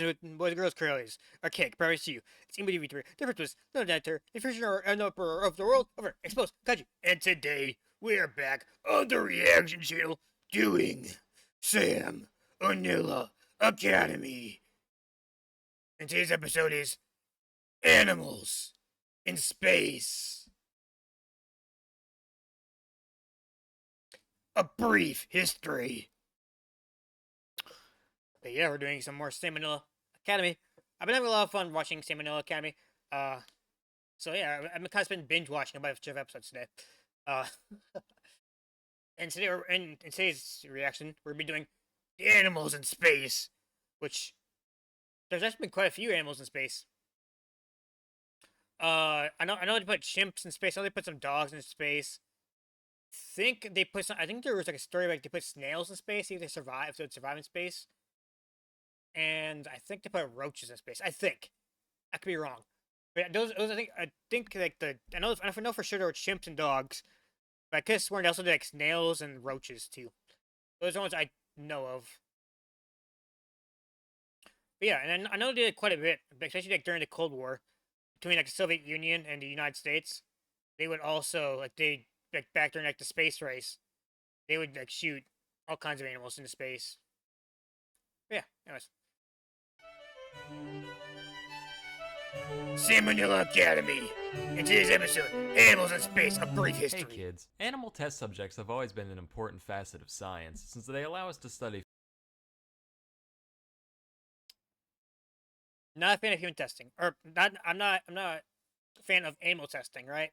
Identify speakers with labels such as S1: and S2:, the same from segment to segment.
S1: Conversations with boys and girls curlies. Archaic, promise to you. It's MBDV3. Difference was no editor, the vision or an emperor of the world, overexposed Kaiju. And today, we are back on the reaction channel doing Sam Onilla Academy. And today's episode is Animals in Space. A brief history. But yeah, we're doing some more Sam Onilla Academy. I've been having a lot of fun watching Sam Onilla Academy. So yeah, I've kind of been binge watching a bunch of episodes today. Uh, and today, in today's reaction, we're gonna be doing the animals in space, which there's actually been quite a few animals in space. I know they put chimps in space. I know they put some dogs in space. I think there was like a story like they put snails in space, see if they would survive in space. And I think they put roaches in space. I think. I could be wrong. But those I think like I know for sure there were chimps and dogs. But I could have sworn they also did like snails and roaches too. Those are the ones I know of. But yeah, and I know they did quite a bit, especially like during the Cold War between like the Soviet Union and the United States. They would also like back during like the space race, they would like shoot all kinds of animals into space. But yeah, anyways. Sam Onilla Academy. In today's episode, Animals in Space, a brief history.
S2: Hey kids, animal test subjects have always been an important facet of science, since they allow us to study.
S1: Not a fan of human testing, or not. I'm not a fan of animal testing, right?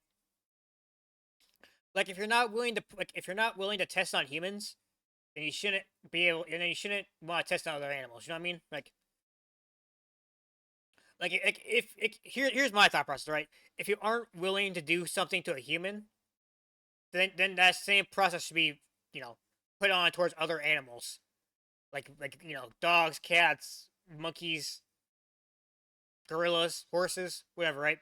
S1: Like if you're not willing to test on humans, then you shouldn't and then you shouldn't want to test on other animals. You know what I mean? Here's my thought process, right? If you aren't willing to do something to a human, then that same process should be, put on towards other animals, like dogs, cats, monkeys, gorillas, horses, whatever, right?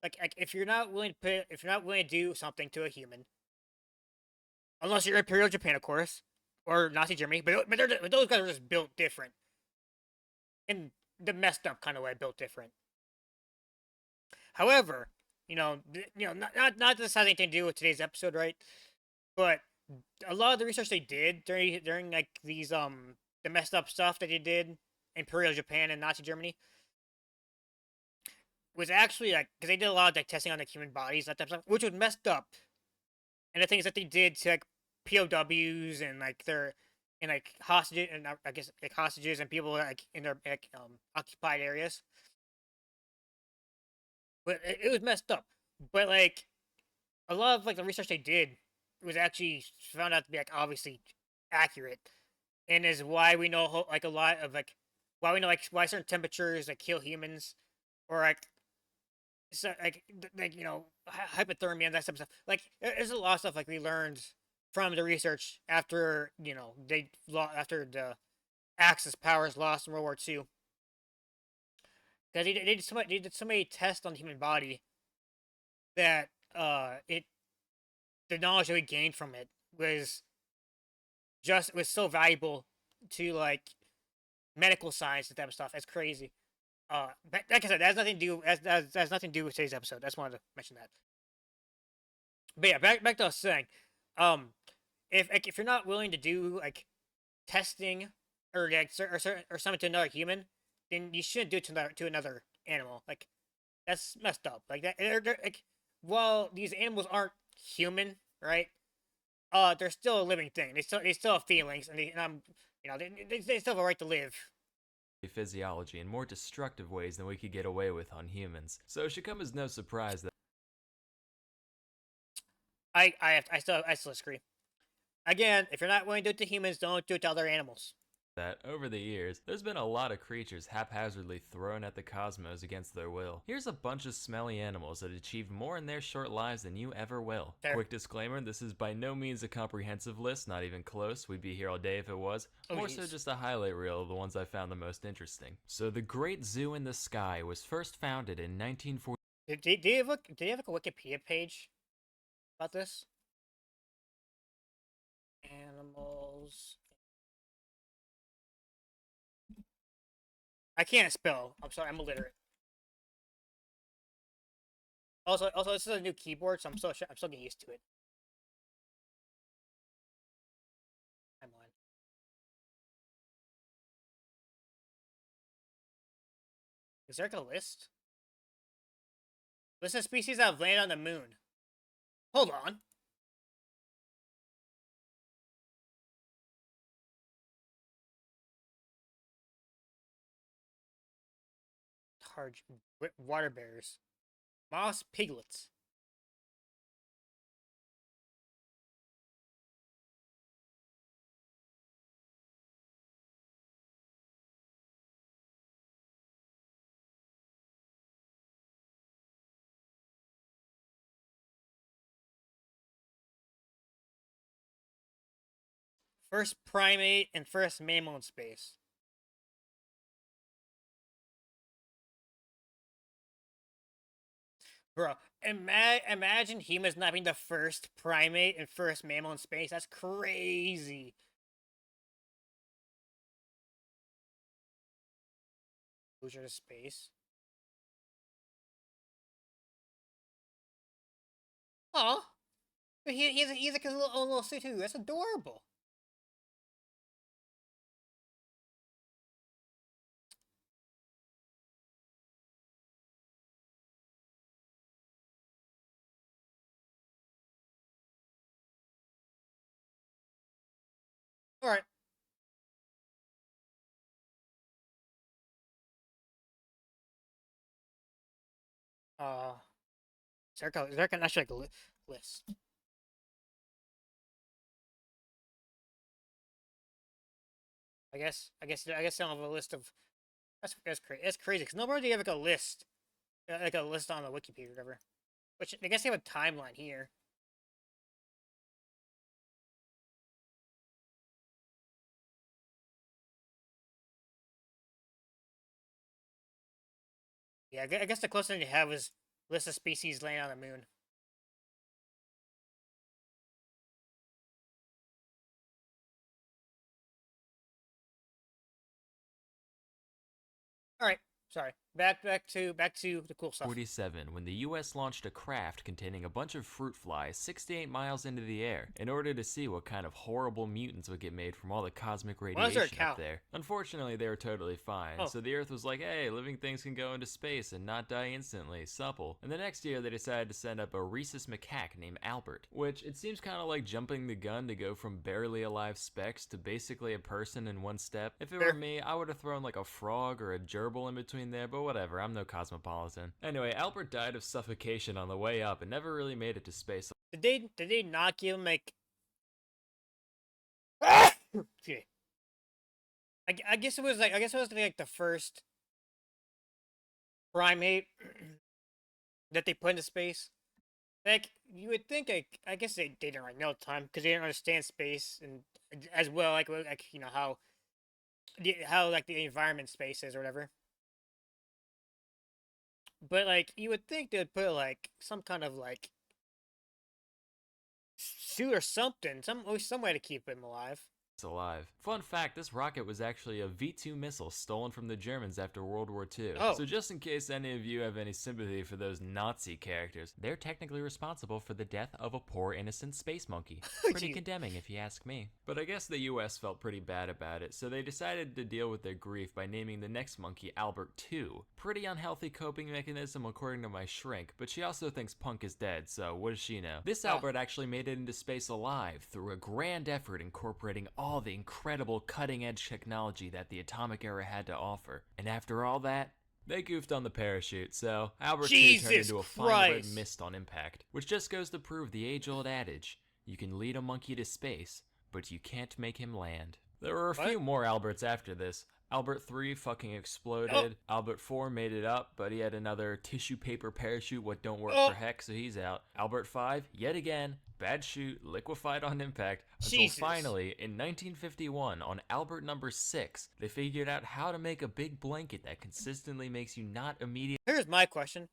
S1: Like if you're not willing to do something to a human, unless you're Imperial Japan, of course, or Nazi Germany, but those guys are just built different, in the messed up kind of way, built different. However, not that this has anything to do with today's episode, right? But a lot of the research they did during like these the messed up stuff that they did, Imperial Japan and Nazi Germany, was actually like because they did a lot of like testing on like human bodies, that type of stuff, which was messed up. And the things that they did to like POWs and like hostages, and I guess like hostages and people like in their occupied areas, but it was messed up. But like a lot of like the research they did was actually found out to be like obviously accurate, and is why we know like a lot of like why we know like why certain temperatures like kill humans, or like so like hypothermia and that type of stuff. Like there's a lot of stuff like we learned from the research after after the Axis powers lost in World War II. Because they did so many tests on the human body that the knowledge that we gained from it was so valuable to like medical science and type of stuff. That's crazy. But like I said, that has nothing to do has nothing to do with today's episode. I just wanted to mention that. But yeah, back to what I was saying. Um, if you're not willing to do like testing or like or something to another human, then you shouldn't do it to another animal. Like that's messed up. Like that. Like while these animals aren't human, right? They're still a living thing. They still have feelings, and they still have a right to live.
S2: Physiology in more destructive ways than we could get away with on humans, so it should come as no surprise that
S1: I still disagree. Again, if you're not willing to do it to humans, don't do it to other animals.
S2: over the years, there's been a lot of creatures haphazardly thrown at the cosmos against their will. Here's a bunch of smelly animals that achieved more in their short lives than you ever will.
S1: Fair.
S2: Quick disclaimer, this is by no means a comprehensive list, not even close. We'd be here all day if it was. More so just a highlight reel of the ones I found the most interesting. So the Great Zoo in the Sky was first founded in 1940.
S1: Do you have like a Wikipedia page about this? Animals I can't spell. I'm sorry, I'm illiterate. Also, this is a new keyboard, so I'm still getting used to it. Timeline. Is there like a list? List of species that have landed on the moon. Hold on. Targe water bears. Moss piglets. First primate and first mammal in space. Bro, imagine humans not being the first primate and first mammal in space. That's crazy. Closure to space. Oh, but he's like his own little suit too. That's adorable. All right. Is there actually like a list? I guess I don't have a list of. That's crazy. That's crazy because nobody have like a list, like a list on the Wikipedia or whatever. Which I guess they have a timeline here. Yeah, I guess the closest thing you have is list of species laying on the moon. All right, sorry. Back to the cool stuff.
S2: 47, when the US launched a craft containing a bunch of fruit flies 68 miles into the air in order to see what kind of horrible mutants would get made from all the cosmic radiation up there. Unfortunately, they were totally fine, so the Earth was like, hey, living things can go into space and not die instantly, supple. And the next year, they decided to send up a rhesus macaque named Albert, which it seems kind of like jumping the gun to go from barely alive specks to basically a person in one step. If it were me, I would have thrown like a frog or a gerbil in between there, but whatever, I'm no cosmopolitan. Anyway, Albert died of suffocation on the way up and never really made it to space.
S1: Did they not give him like okay. I guess it was like the first primate that they put into space. Like you would think, I guess they didn't right know at the time because they didn't understand space and as well, like you know how like the environment space is or whatever. But like you would think they'd put like some kind of like suit or something, some way to keep him alive.
S2: Alive. Fun fact, this rocket was actually a V-2 missile stolen from the Germans after World War II.
S1: Oh.
S2: So just in case any of you have any sympathy for those Nazi characters, they're technically responsible for the death of a poor innocent space monkey. Pretty condemning if you ask me. But I guess the US felt pretty bad about it, so they decided to deal with their grief by naming the next monkey Albert II. Pretty unhealthy coping mechanism according to my shrink, but she also thinks Punk is dead, so what does she know? This Albert actually made it into space alive through a grand effort incorporating all the incredible cutting-edge technology that the atomic era had to offer. And after all that, they goofed on the parachute, so Albert II turned into a fine red mist on impact. Which just goes to prove the age-old adage, you can lead a monkey to space, but you can't make him land. There were a few more Alberts after this. Albert 3 fucking exploded. Albert 4 made it up, but he had another tissue paper parachute what don't work for heck, so he's out. Albert 5, yet again, bad shoot, liquefied on impact, until finally, in 1951, on Albert number 6, they figured out how to make a big blanket that consistently makes you not immediately...
S1: Here's my question.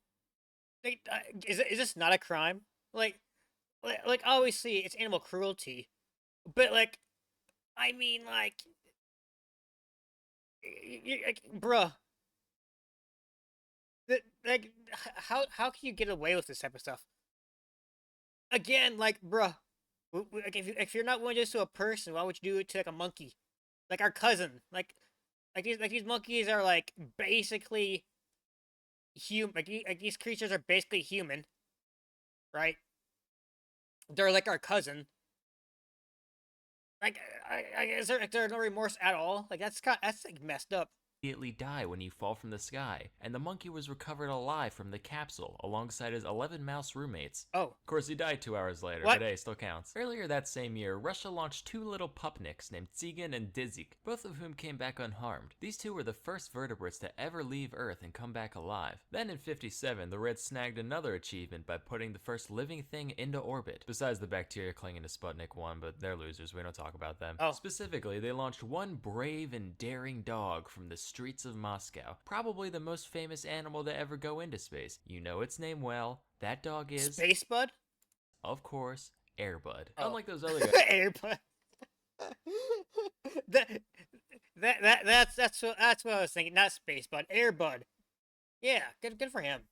S1: Like, is this not a crime? Like obviously it's animal cruelty, but I mean, bruh, Like, how can you get away with this type of stuff? Again, like, bruh, like if you're not willing to do this to a person, why would you do it to like a monkey, like our cousin? Like these monkeys are like basically human. Like these creatures are basically human, right? They're like our cousin. Like, is there no remorse at all? Like that's like messed up.
S2: Immediately die when you fall from the sky, and the monkey was recovered alive from the capsule alongside his 11 mouse roommates.
S1: Oh,
S2: Of course, he died 2 hours later,
S1: what?
S2: but hey, still counts. Earlier that same year, Russia launched 2 little pupniks named Tsigan and Dzik, both of whom came back unharmed. These 2 were the first vertebrates to ever leave Earth and come back alive. Then in '57, the Reds snagged another achievement by putting the first living thing into orbit, besides the bacteria clinging to Sputnik 1, but they're losers, we don't talk about them.
S1: Oh.
S2: Specifically, they launched one brave and daring dog from the streets of Moscow, probably the most famous animal to ever go into space. You know its name well. That dog is,
S1: Space Bud?
S2: of course, Airbud.
S1: Oh.
S2: Unlike those other guys.
S1: Airbud. That's what I was thinking. Not Space Bud, Airbud. Yeah, good for him.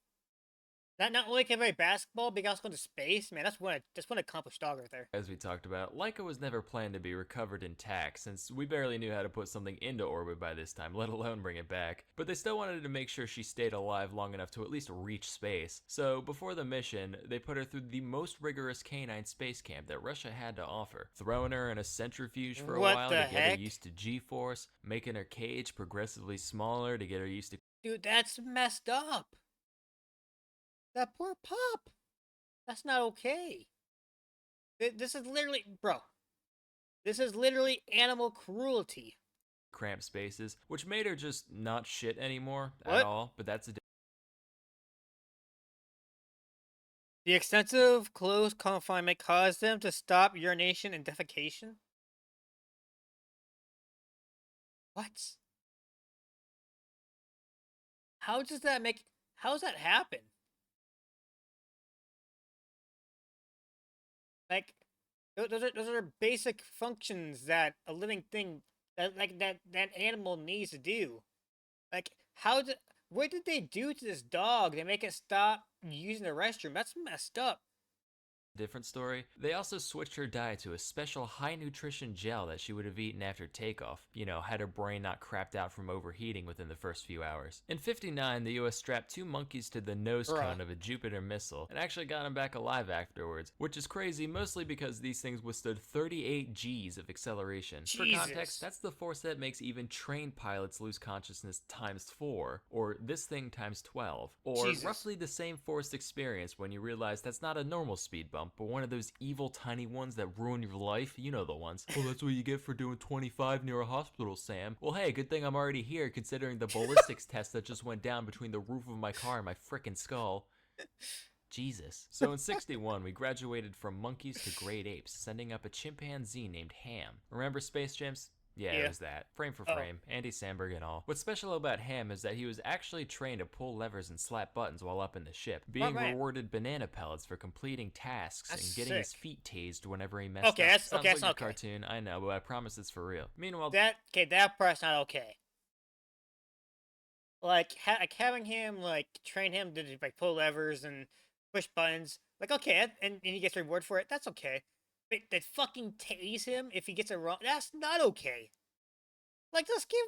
S1: That not only can play basketball, but he also go to space. Man, that's one accomplished dog right there.
S2: As we talked about, Laika was never planned to be recovered intact, since we barely knew how to put something into orbit by this time, let alone bring it back. But they still wanted to make sure she stayed alive long enough to at least reach space. So before the mission, they put her through the most rigorous canine space camp that Russia had to offer, throwing her in a centrifuge for a while to get her used to G-force, making her cage progressively smaller to get her used to.
S1: Dude, that's messed up. That poor pup. That's not okay. This is literally, bro. This is literally animal cruelty.
S2: Cramped spaces, which made her just not shit anymore
S1: What?
S2: at all, but that's a
S1: The extensive closed confinement caused them to stop urination and defecation? What? How does that happen? Like, those are basic functions that a living thing that animal needs to do. Like, what did they do to this dog? They make it stop using the restroom. That's messed up.
S2: different story. They also switched her diet to a special high nutrition gel that she would have eaten after takeoff, had her brain not crapped out from overheating within the first few hours. In '59, the US strapped 2 monkeys to the nose cone of a Jupiter missile and actually got them back alive afterwards, which is crazy mostly because these things withstood 38 Gs of acceleration.
S1: Jesus.
S2: For context, that's the force that makes even trained pilots lose consciousness times 4, or this thing times 12, or
S1: Jesus.
S2: roughly the same forced experience when you realize that's not a normal speed bump, but one of those evil tiny ones that ruin your life. You know the ones. Well, that's what you get for doing 25 near a hospital, Sam. Well, hey, good thing I'm already here considering the ballistics test that just went down between the roof of my car and my frickin' skull. Jesus. So in '61, we graduated from monkeys to great apes, sending up a chimpanzee named Ham. Remember Space Chimps? Yeah, it was that. Frame for frame. Andy Samberg and all. What's special about Ham is that he was actually trained to pull levers and slap buttons while up in the ship, being rewarded banana pellets for completing tasks and getting his feet tased whenever he messed up.
S1: Sounds
S2: like
S1: that's
S2: a
S1: not okay.
S2: cartoon, I know, but I promise it's for real. Meanwhile,
S1: that part's not okay. Like, having him, like, train him to, like, pull levers and push buttons. Like, okay, and he gets reward for it. That's okay. But they fucking tase him if he gets it wrong. That's not okay. Like, let's give him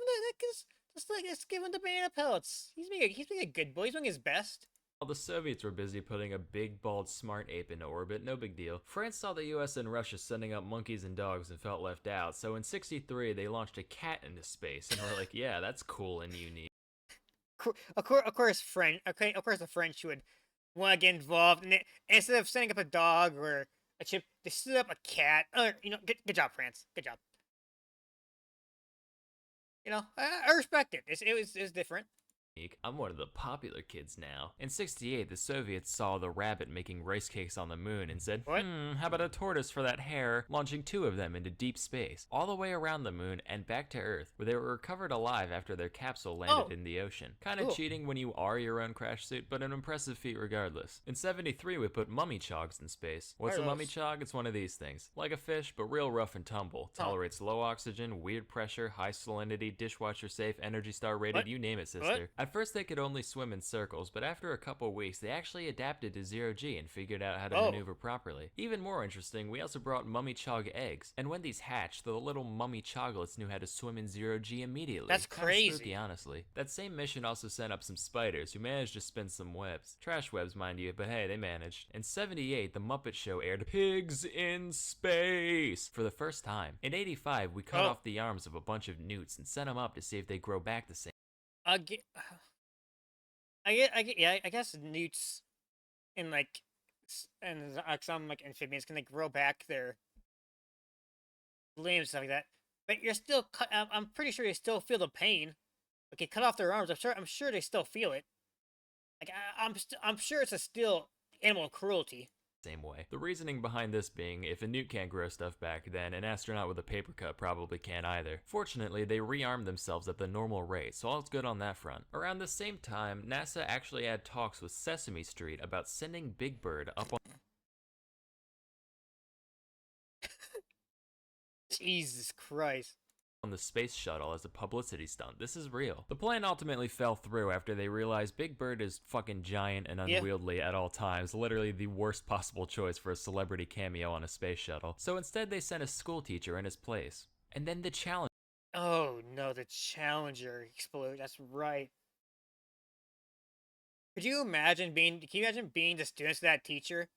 S1: let's give him the banana pellets. He's being a good boy. He's doing his best.
S2: While the Soviets were busy putting a big, bald, smart ape into orbit, no big deal. France saw the US and Russia sending up monkeys and dogs and felt left out, so in '63 they launched a cat into space, and we're like, yeah, that's cool and unique.
S1: Of course, the French would want to get involved, and instead of setting up a dog or a chip, they set up a cat. Good job, France. Good job. I respect it. It was different.
S2: I'm one of the popular kids now. In '68, the Soviets saw the rabbit making rice cakes on the moon and said, how about a tortoise for that hare, launching 2 of them into deep space, all the way around the moon and back to Earth, where they were recovered alive after their capsule landed in the ocean. Kinda cheating when you are your own crash suit, but an impressive feat regardless. In '73, we put mummy chogs in space. What's a mummy chog? It's one of these things. Like a fish, but real rough and tumble. Tolerates low oxygen, weird pressure, high salinity, dishwasher safe, Energy Star rated, you name it, sister. At first, they could only swim in circles, but after a couple weeks, they actually adapted to zero-G and figured out how to maneuver properly. Even more interesting, we also brought mummy chog eggs, and when these hatched, the little mummy choglets knew how to swim in zero-G immediately.
S1: That's
S2: Kinda
S1: crazy.
S2: spooky, honestly. That same mission also sent up some spiders, who managed to spin some webs. Trash webs, mind you, but hey, they managed. In 78, The Muppet Show aired Pigs in Space for the first time. In 85, we cut off the arms of a bunch of newts and sent them up to see if they grow back the same.
S1: I guess newts and some like amphibians can like grow back their limbs and stuff like that. But you're still I'm pretty sure you still feel the pain. Okay, cut off their arms. I'm sure they still feel it. Like I'm sure it's still animal cruelty.
S2: Same way. The reasoning behind this being, if a newt can't grow stuff back, then an astronaut with a paper cut probably can't either. Fortunately, they rearmed themselves at the normal rate, so all's good on that front. Around the same time, NASA actually had talks with Sesame Street about sending Big Bird up on
S1: Jesus Christ.
S2: On the space shuttle as a publicity stunt. This is real. The plan ultimately fell through after they realized Big Bird is fucking giant and unwieldy at all times, literally the worst possible choice for a celebrity cameo on a space shuttle. So instead they sent a school teacher in his place. And then the challenge.
S1: Oh no, the Challenger exploded. That's right. Can you imagine being the students of that teacher?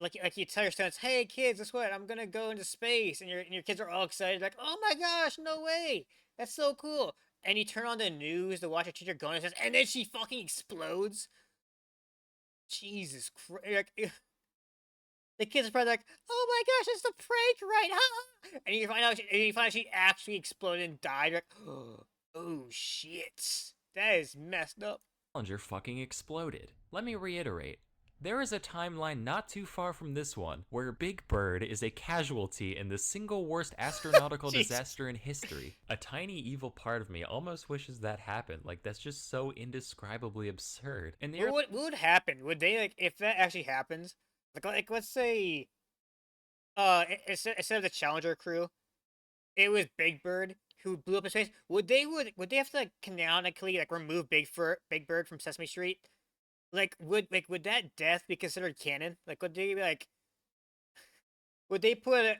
S1: Like you tell your students, "Hey kids, guess what? I'm gonna go into space," and your kids are all excited, like, "Oh my gosh, no way! That's so cool!" And you turn on the news to watch your teacher go into space, and then she fucking explodes. Jesus Christ! Like, the kids are probably like, "Oh my gosh, it's the prank, right? Huh?" And you find out she actually exploded and died. You're like, oh shit, that is messed up.
S2: Challenger fucking exploded. Let me reiterate. There is a timeline not too far from this one where Big Bird is a casualty in the single worst astronautical disaster in history. A tiny evil part of me almost wishes that happened. Like, that's just so indescribably absurd. And
S1: what would happen? Would they, like, if that actually happens, like let's say, instead of the Challenger crew, it was Big Bird who blew up in space. Would they have to like canonically like remove Big Bird from Sesame Street? Would that death be considered canon? Like, would they be like, would they put it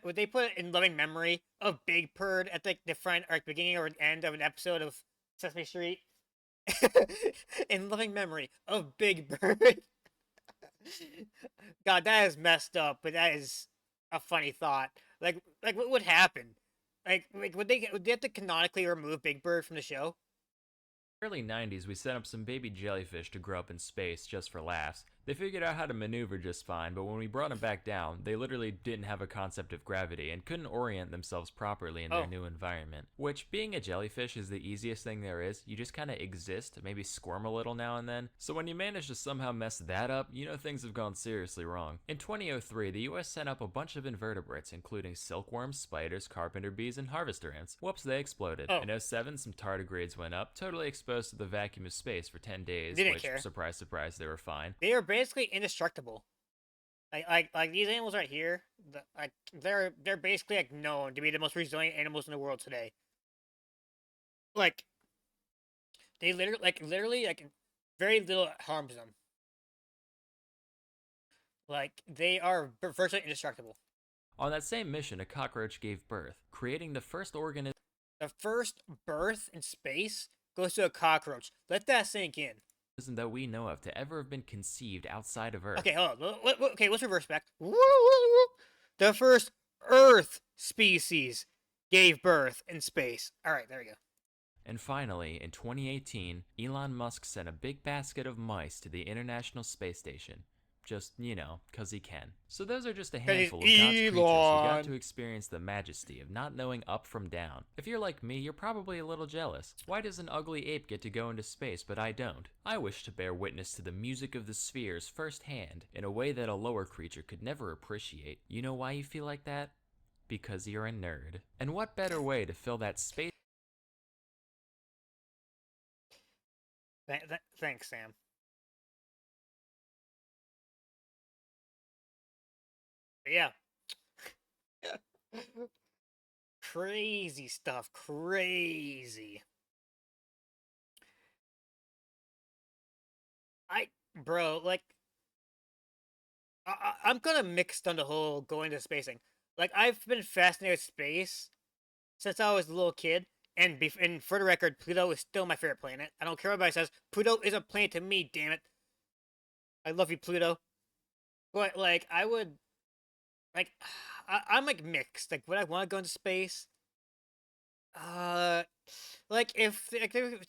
S1: in loving memory of Big Bird at like the front or beginning or end of an episode of Sesame Street? In loving memory of Big Bird. God, that is messed up, but that is a funny thought. Like what would happen? Like would they have to canonically remove Big Bird from the show?
S2: Early 90s, we set up some baby jellyfish to grow up in space just for laughs. They figured out how to maneuver just fine, but when we brought them back down, they literally didn't have a concept of gravity and couldn't orient themselves properly in their new environment. Which, being a jellyfish is the easiest thing there is. You just kind of exist, maybe squirm a little now and then. So when you manage to somehow mess that up, you know things have gone seriously wrong. In 2003, the US sent up a bunch of invertebrates, including silkworms, spiders, carpenter bees, and harvester ants. Whoops, they exploded. In 07, some tardigrades went up, totally exposed to the vacuum of space for 10 days, which, surprise, surprise, they were fine.
S1: They were basically indestructible. Like these animals right here, they're basically like known to be the most resilient animals in the world today. Like they literally very little harms them. Like they are virtually indestructible.
S2: On that same mission, a cockroach gave birth, creating the first organism.
S1: The first birth in space goes to a cockroach. Let that sink in.
S2: That we know of to ever have been conceived outside of Earth.
S1: Okay, hold on. Okay, let's reverse back. The first Earth species gave birth in space. All right, there we go.
S2: And finally, in 2018, Elon Musk sent a big basket of mice to the International Space Station. Just, you know, because he can. So those are just a handful of God's creatures who got to experience the majesty of not knowing up from down. If you're like me, you're probably a little jealous. Why does an ugly ape get to go into space, but I don't? I wish to bear witness to the music of the spheres firsthand, in a way that a lower creature could never appreciate. You know why you feel like that? Because you're a nerd. And what better way to fill that space?
S1: Thanks, Sam. But yeah. Crazy stuff. Crazy. bro, like, I'm kind of mixed on the whole going to space thing. Like, I've been fascinated with space since I was a little kid. And for the record, Pluto is still my favorite planet. I don't care what anybody says. Pluto is a planet to me, damn it. I love you, Pluto. But, like, I would, like, I'm, like, mixed. Like, would I want to go into space? Like, if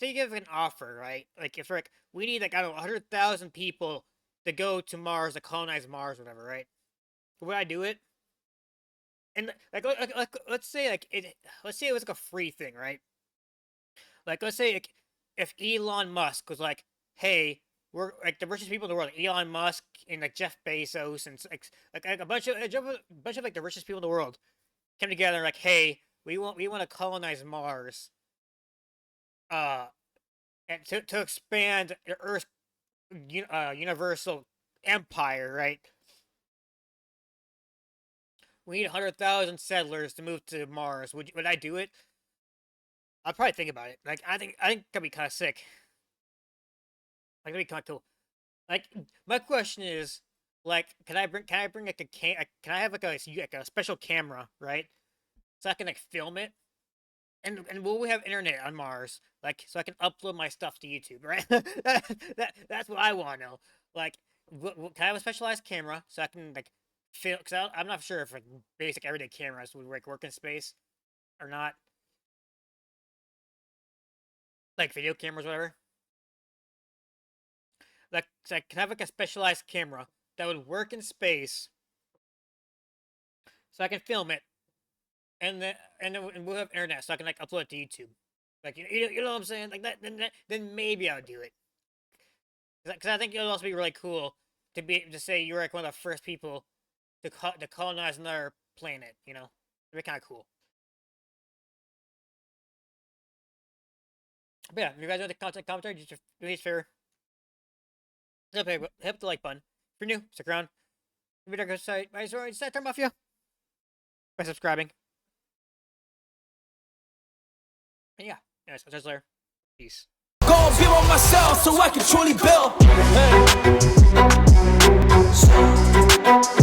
S1: they give an offer, right? Like, if, like, we need, like, I don't know, 100,000 people to go to Mars, to colonize Mars, whatever, right? Would I do it? And like let's say let's say it was like a free thing, right? Like let's say like, if Elon Musk was like, "Hey, we're like the richest people in the world, like Elon Musk and like Jeff Bezos and like a bunch of like the richest people in the world came together and like, hey, we want to colonize Mars, uh, and to expand the Earth's universal empire, right? We need 100,000 settlers to move to Mars. Would I do it? I'd probably think about it. Like I think that'd be kind of sick. Like that'd be kind of cool. Like my question is, like, can I bring like can I have like a special camera, right? So I can like film it, and will we have internet on Mars? Like so I can upload my stuff to YouTube, right? That's what I want to know. Like, can I have a specialized camera so I can like film? Because I'm not sure if like basic everyday cameras would like work in space or not. Like video cameras, whatever. Like, so I can have like a specialized camera that would work in space, so I can film it, and we'll have internet, so I can like upload it to YouTube. Like you know what I'm saying? Like then maybe I'll do it. Because I think it would also be really cool to say you're like one of the first people to colonize another planet. You know, it'd be kind of cool. But yeah, if you guys want the content commentary, just do me a favor. Hit the like button. If you're new, stick around. If you're go site, my story, just turn off you by subscribing. And yeah, anyways, I'll catch you later. Peace.
S3: Go and build on myself so I can truly build. Hey.